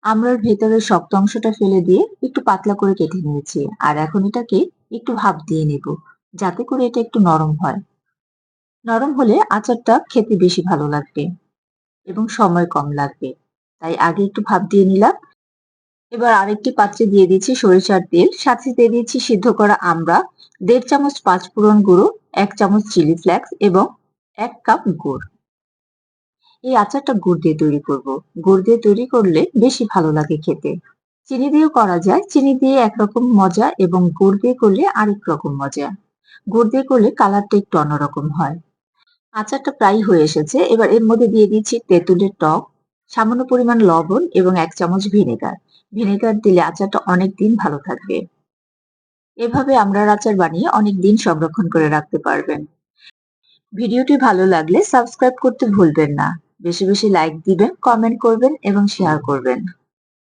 আমড়ার ভেতরের শক্ত অংশটা ফেলে দিয়ে একটু পাতলা করে কেটে নিয়েছি, আর এখন এটাকে একটু ভাপ দিয়ে নেব যাতে করে এটা একটু নরম হয়। নরম হলে আচারটা খেতে বেশি ভালো লাগবে এবং সময় কম লাগবে, তাই আগে একটু ভাপ দিয়ে নিলাম। এবার আরেকটি পাত্রে দিয়ে দিচ্ছি সরিষার তেল, সাথে দিয়ে দিচ্ছি সিদ্ধ করা আমড়া, ১.৫ চামচ পাঁচফোড়ন গুঁড়ো, ১ চামচ চিলি ফ্লেক্স এবং ১ কাপ গুড়। এই আচারটা গুড় দিয়ে তৈরি করব। গুড় দিয়ে তৈরি করলে বেশি ভালো লাগে খেতে। চিনি দিয়েও করা যায়, চিনি দিয়ে একরকম মজা এবং গুড় দিয়ে করলে আরেক রকম মজা। গুড় দিয়ে করলে কালারটা একটু অন্যরকম হয়। আচারটা প্রায় হয়ে এসেছে, এবার এর মধ্যে দিয়ে দিচ্ছি তেঁতুলের টক, সামান্য পরিমাণ লবণ এবং ১ চামচ ভিনেগার। ভিনেগার দিলে আচারটা অনেক দিন ভালো থাকবে। এভাবে আমড়ার আচার বানিয়ে অনেক দিন সংরক্ষণ করে রাখতে পারবেন। ভিডিওটি ভালো লাগলে সাবস্ক্রাইব করতে ভুলবেন না। বেশি বেশি লাইক দিবেন, কমেন্ট করবেন এবং শেয়ার করবেন।